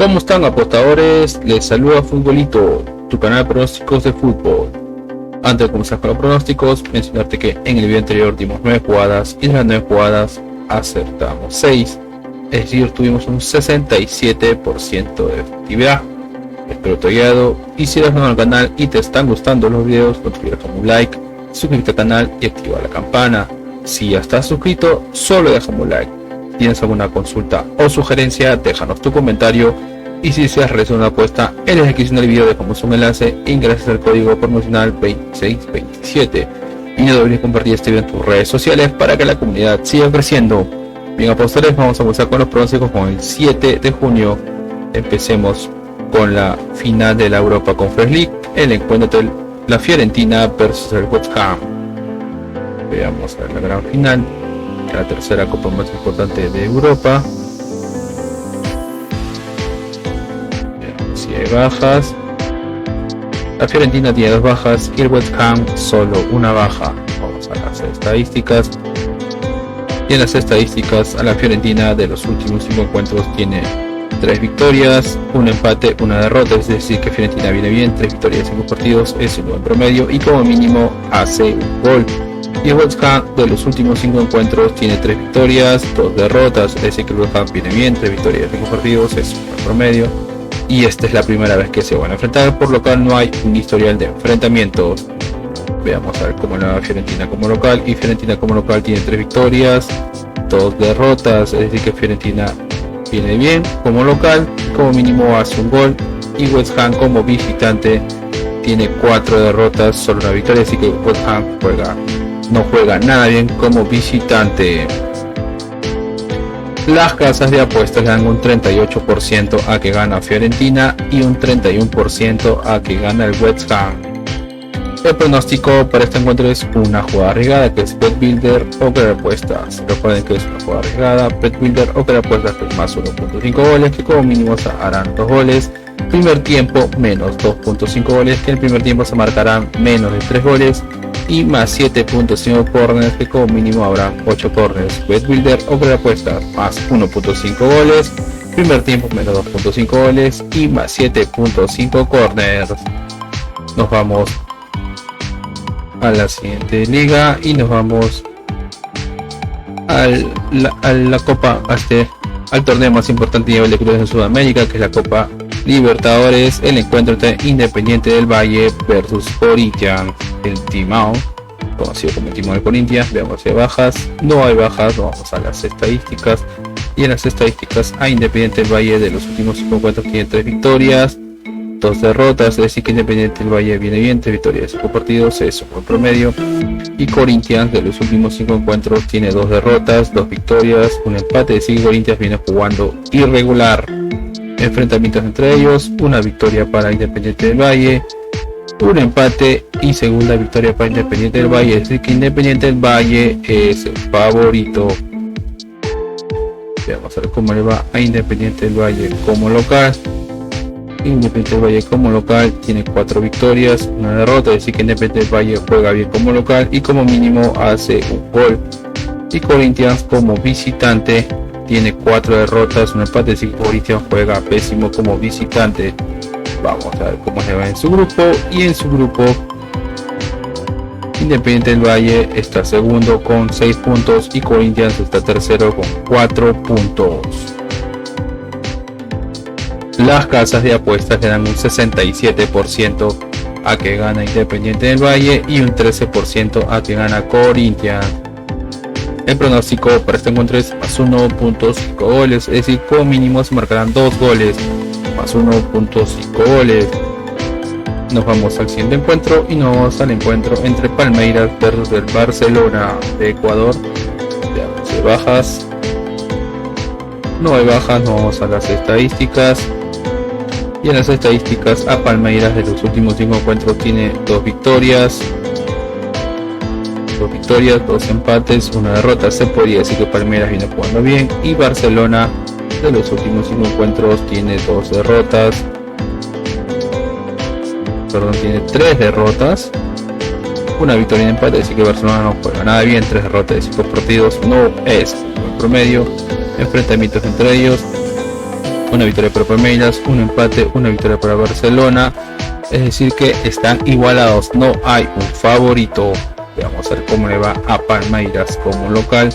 ¿Cómo están, apostadores? Les saluda Futbolito, tu canal de pronósticos de fútbol. Antes de comenzar con los pronósticos, mencionarte que en el video anterior dimos 9 jugadas y de las 9 jugadas acertamos 6, es decir, tuvimos un 67% de efectividad. Espero te haya ayudado, y si eres nuevo al canal y te están gustando los videos, no te olvides con un like, suscríbete al canal y activa la campana. Si ya estás suscrito, solo déjame un like. ¿Tienes alguna consulta o sugerencia? Déjanos tu comentario, y si deseas realizar una apuesta, en la descripción del video dejamos un enlace e ingresas el código promocional 2627, y no olvides compartir este video en tus redes sociales para que la comunidad siga creciendo. Bien, apostadores, vamos a comenzar con los pronósticos con el 7 de junio. Empecemos con la final de la Europa Conference League, el encuentro de la Fiorentina versus el West Ham. Veamos a la gran final, la tercera copa más importante de Europa. Veamos si hay bajas. La Fiorentina tiene 2 bajas y el West Ham solo una baja. Vamos a las estadísticas. Y en las estadísticas, a la Fiorentina de los últimos 5 encuentros tiene 3 victorias, un empate, una derrota, es decir que Fiorentina viene bien, 3 victorias en 5 partidos, es un buen promedio y como mínimo hace un gol. Y el West Ham de los últimos 5 encuentros tiene 3 victorias, 2 derrotas, es decir que el West Ham viene bien, 3 victorias en 5 partidos, es un buen promedio. Y esta es la primera vez que se van a enfrentar, por lo cual no hay un historial de enfrentamientos. Veamos a ver cómo la Fiorentina como local, y Fiorentina como local tiene 3 victorias, 2 derrotas, es decir que Fiorentina viene bien como local, como mínimo hace un gol, y West Ham como visitante tiene 4 derrotas, solo una victoria, así que West Ham no juega nada bien como visitante. Las casas de apuestas le dan un 38% a que gana Fiorentina y un 31% a que gana el West Ham. El pronóstico para este encuentro es una jugada arriesgada, que es Bet Builder o crear apuestas. Recuerden que es una jugada arriesgada, Bet Builder o crear apuestas, que es más 1.5 goles, que como mínimo se harán 2 goles. Primer tiempo menos 2.5 goles, que en el primer tiempo se marcarán menos de 3 goles. Y más 7.5 corners, que como mínimo habrán 8 corners. Bet Builder o crear apuestas, más 1.5 goles. Primer tiempo menos 2.5 goles y más 7.5 corners. Nos vamos a la siguiente liga y nos vamos a la copa, al torneo más importante a nivel de clubes en Sudamérica, que es la Copa Libertadores, el encuentro entre Independiente del Valle versus Corinthians, el Timao, conocido como el Timao de Corinthians. Veamos si hay bajas. No hay bajas. Vamos a las estadísticas, y en las estadísticas a Independiente del Valle de los últimos 5 encuentros tiene 3 victorias, 2 derrotas, es decir que Independiente del Valle viene bien, 3 victorias en 5 partidos, es un buen promedio. Y Corinthians de los últimos 5 encuentros tiene 2 derrotas, 2 victorias, un empate, es decir que Corinthians viene jugando irregular. Enfrentamientos entre ellos: una victoria para Independiente del Valle, un empate y segunda victoria para Independiente del Valle, es decir que Independiente del Valle es el favorito. Vamos a ver cómo le va a Independiente del Valle como local. Independiente del Valle como local tiene 4 victorias, una derrota, es decir que Independiente del Valle juega bien como local y como mínimo hace un gol. Y Corinthians como visitante tiene 4 derrotas, un empate, es decir que Corinthians juega pésimo como visitante. Vamos a ver cómo se va en su grupo, y en su grupo Independiente del Valle está segundo con 6 puntos y Corinthians está tercero con 4 puntos. Las casas de apuestas le dan un 67% a que gana Independiente del Valle y un 13% a que gana Corinthians. El pronóstico para este encuentro es más 1.5 goles, es decir, como mínimo se marcarán 2 goles, más 1.5 goles. Nos vamos al siguiente encuentro y nos vamos al encuentro entre Palmeiras versus el Barcelona de Ecuador. Veamos si hay bajas. No hay bajas. Nos vamos a las estadísticas. Y en las estadísticas a Palmeiras de los últimos 5 encuentros tiene 2 victorias, 2 empates, una derrota. Se podría decir que Palmeiras viene jugando bien. Y Barcelona de los últimos 5 encuentros tiene 2 derrotas, tiene 3 derrotas, una victoria y un empate, así que Barcelona no juega nada bien. 3 derrotas de 5 partidos no es un buen promedio. Enfrentamientos entre ellos: una victoria para Palmeiras, un empate, una victoria para Barcelona. Es decir que están igualados, no hay un favorito. Vamos a ver cómo le va a Palmeiras como local.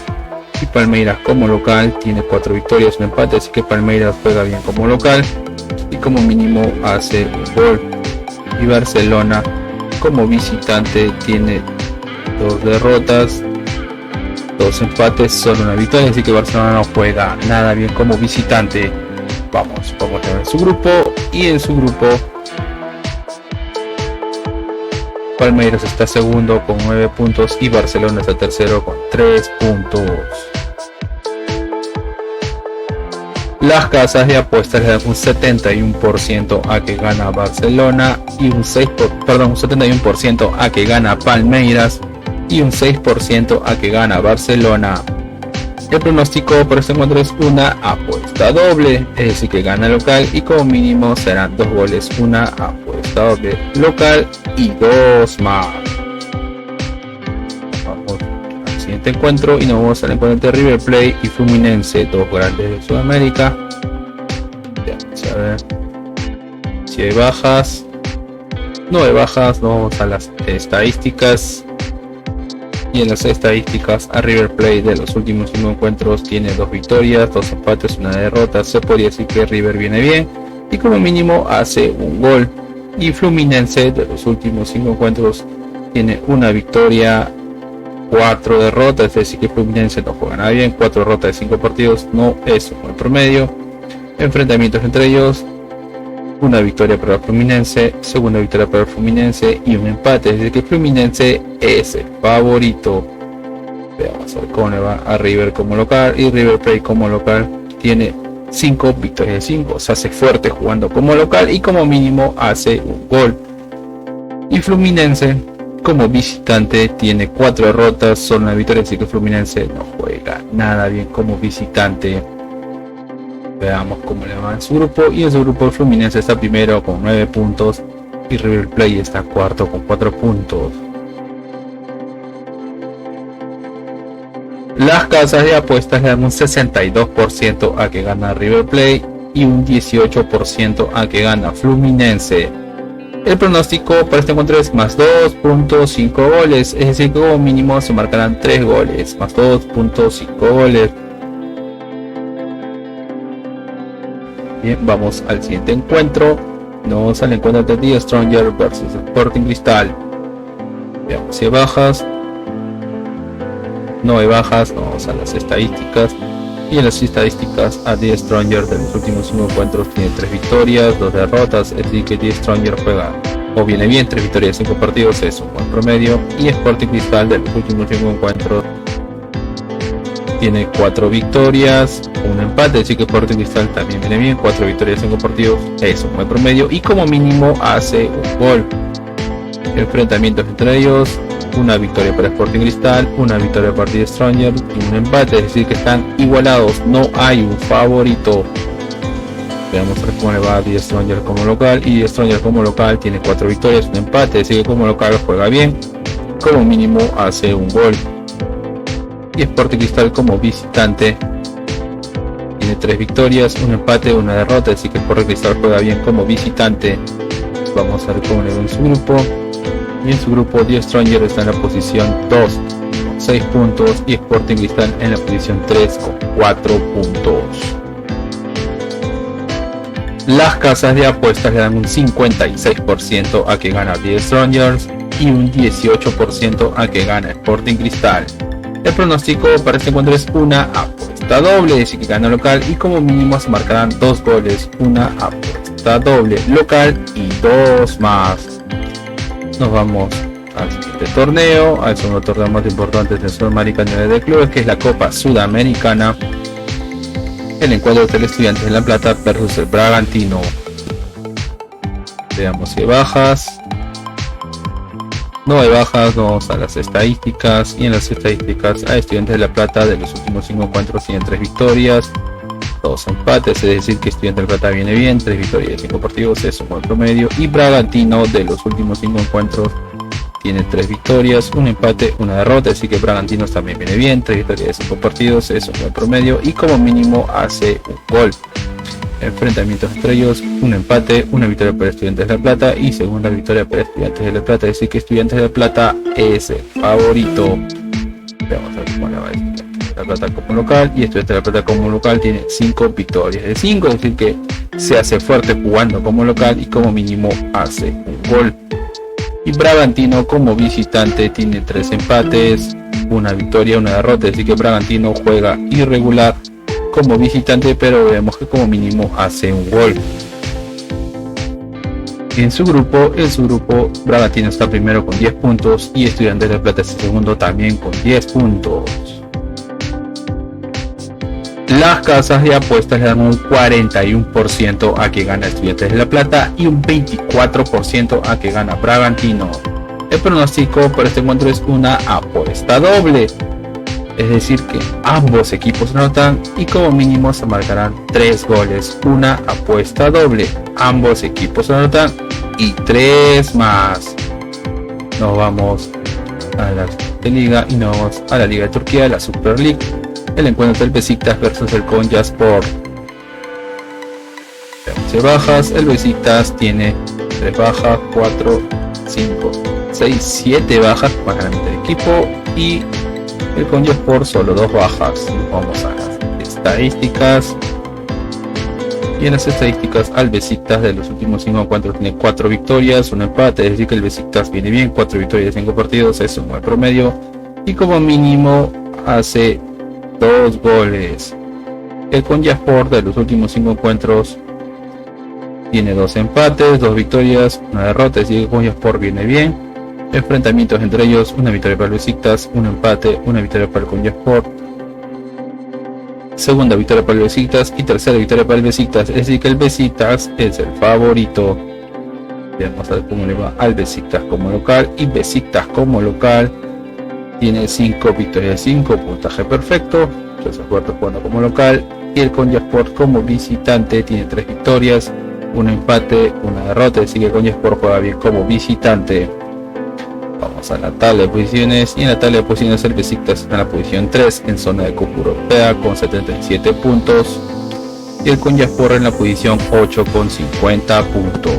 Y Palmeiras como local tiene 4 victorias, un empate, así que Palmeiras juega bien como local y como mínimo hace un gol. Y Barcelona como visitante tiene 2 derrotas, 2 empates, solo una victoria, así que Barcelona no juega nada bien como visitante. Vamos a ver su grupo, y en su grupo Palmeiras está segundo con 9 puntos y Barcelona está tercero con 3 puntos. Las casas de apuestas le dan un 71% a que gana Barcelona y un 71% a que gana Palmeiras y un 6% a que gana Barcelona. El pronóstico por este encuentro es una apuesta doble, es decir que gana local y como mínimo serán 2 goles, una apuesta doble local y 2 más. Vamos al siguiente encuentro y nos vamos al encuentro de River Plate y Fluminense, 2 grandes de Sudamérica. Vamos a ver si hay bajas. No hay bajas, nos vamos a las estadísticas. Y en las estadísticas, a River Plate de los últimos 5 encuentros tiene 2 victorias, 2 empates, 1 derrota. Se podría decir que River viene bien y como mínimo hace un gol. Y Fluminense de los últimos 5 encuentros tiene 1 victoria, 4 derrotas, es decir que Fluminense no juega nada bien. 4 derrotas de 5 partidos no es un buen promedio. Enfrentamientos entre ellos: 1 victoria para el Fluminense, segunda victoria para el Fluminense y un empate, es decir que Fluminense es el favorito. Veamos a ver cómo le va a River como local, y River Plate como local tiene 5 victorias de 5, se hace fuerte jugando como local y como mínimo hace un gol. Y Fluminense como visitante tiene 4 derrotas, solo 1 victoria, así que Fluminense no juega nada bien como visitante. Veamos cómo le va en su grupo, y en su grupo Fluminense está primero con 9 puntos y River Plate está cuarto con 4 puntos. Las casas de apuestas le dan un 62% a que gana River Plate y un 18% a que gana Fluminense. El pronóstico para este encuentro es más 2.5 goles, es decir que como mínimo se marcarán 3 goles, más 2.5 goles. Bien, vamos al siguiente encuentro. Nos al encuentro de The Stronger versus Sporting Cristal. Veamos si hay bajas. No hay bajas, vamos a las estadísticas. Y en las estadísticas, a The Stronger de los últimos 5 encuentros tiene 3 victorias, 2 derrotas, es decir que The Stronger juega o viene bien, 3 victorias de 5 partidos es un buen promedio. Y Sporting Cristal de los últimos 5 encuentros tiene 4 victorias, un empate, así que Sporting Cristal también viene bien, 4 victorias en 5 partidos es un buen promedio y como mínimo hace un gol. Enfrentamientos entre ellos: 1 victoria para Sporting Cristal, 1 victoria para The Stronger y un empate, es decir que están igualados, no hay un favorito. Veamos cómo le va a The Stronger como local, y The Stronger como local tiene 4 victorias, un empate, es decir que como local juega bien, como mínimo hace un gol. Y Sporting Cristal como visitante tiene 3 victorias, un empate, 1 derrota, así que Sporting Cristal juega bien como visitante. Vamos a ver cómo le va en su grupo. Y en su grupo The Stronger está en la posición 2 con 6 puntos y Sporting Cristal en la posición 3 con 4 puntos. Las casas de apuestas le dan un 56% a que gana The Strongers y un 18% a que gana Sporting Cristal. El pronóstico para este encuentro es una apuesta doble, es decir que gana local y como mínimo se marcarán 2 goles, una apuesta doble local y 2 más. Nos vamos al siguiente torneo, al segundo torneo más importante de Sudamericana de clubes, que es la Copa Sudamericana. El encuentro del Estudiantes de La Plata versus el Bragantino. Veamos si hay bajas. No hay bajas, vamos a las estadísticas, y en las estadísticas a Estudiantes de La Plata de los últimos 5 encuentros tienen 3 victorias, 2 empates, es decir que Estudiantes de La Plata viene bien, 3 victorias de 5 partidos es un buen promedio, y Bragantino de los últimos 5 encuentros tiene 3 victorias, 1 empate, 1 derrota, así que Bragantino también viene bien, 3 victorias de 5 partidos es un buen promedio y como mínimo hace un gol. enfrentamientos entre ellos, un empate, una victoria para Estudiantes de La Plata y segunda victoria para Estudiantes de La Plata, es decir que Estudiantes de La Plata es el favorito. Vamos a ver cómo le va a decir. La Plata como local y Estudiantes de La Plata como local tiene 5 victorias de 5, es decir que se hace fuerte jugando como local y como mínimo hace un gol. Y Bragantino como visitante tiene 3 empates, una victoria, una derrota, es decir que Bragantino juega irregular como visitante, pero vemos que como mínimo hace un gol. En su grupo Bragantino está primero con 10 puntos y Estudiantes de La Plata es el segundo también con 10 puntos. Las casas de apuestas le dan un 41% a que gana Estudiantes de La Plata y un 24% a que gana Bragantino. El pronóstico para este encuentro es una apuesta doble, es decir que ambos equipos anotan y como mínimo se marcarán 3 goles. Una apuesta doble, ambos equipos anotan y 3 más. Nos vamos a la liga y nos vamos a la Liga de Turquía, la Super League. El encuentro del Besiktas versus el Konyaspor. 11 bajas, el Besiktas tiene 3 bajas, 4, 5, 6, 7 bajas para la mitad del equipo y el Konyaspor solo 2 bajas. Vamos a las estadísticas. Y en las estadísticas al Besiktas de los últimos 5 encuentros tiene 4 victorias, 1 empate, es decir que el Besiktas viene bien, 4 victorias de 5 partidos, es un buen promedio y como mínimo hace 2 goles. El Konyaspor de los últimos 5 encuentros tiene 2 empates, 2 victorias, 1 derrota, es decir que el Konyaspor viene bien. Enfrentamientos entre ellos, una victoria para el Besiktas, un empate, una victoria para el Konyaspor, segunda victoria para el Besiktas y tercera victoria para el Besiktas, es decir que el Besiktas es el favorito. Vamos a ver cómo le va al Besiktas como local y Besiktas como local tiene 5 victorias, 5, puntaje perfecto, entonces fuerte jugando como local. Y el Konyaspor como visitante tiene 3 victorias, un empate, una derrota, es decir que el Konyaspor juega bien como visitante. Vamos a la tabla de posiciones y en la tabla de posiciones el Besiktas está en la posición 3 en zona de Copa Europea con 77 puntos y el Konyaspor en la posición 8 con 50 puntos.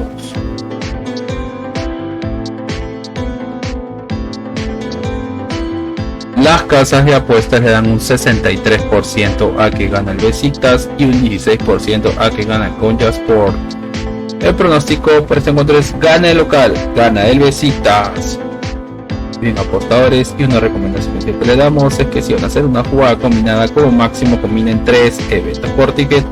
Las casas de apuestas le dan un 63% a que gana el Besiktas y un 16% a que gana el Konyaspor. El pronóstico para este encuentro es gana el local, gana el Besiktas. Bien apostadores, y una recomendación que le damos es que si van a hacer una jugada combinada, como máximo combinen 3 eventos por ticket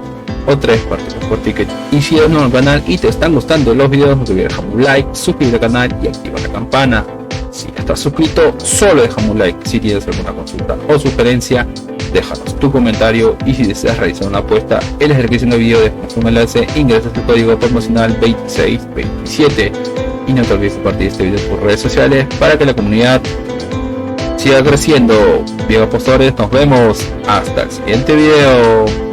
o 3 partidos por ticket. Y si eres nuevo al canal y te están gustando los videos, no te olvides dejar un like, suscribirte al canal y activar la campana. Si estás suscrito, solo déjame un like. Si tienes alguna consulta o sugerencia, déjanos tu comentario y si deseas realizar una apuesta en la descripción del video dejamos un enlace, ingresas el código promocional 2627 y no te olvides de compartir este video por redes sociales para que la comunidad siga creciendo. Bien apostadores, nos vemos hasta el siguiente video.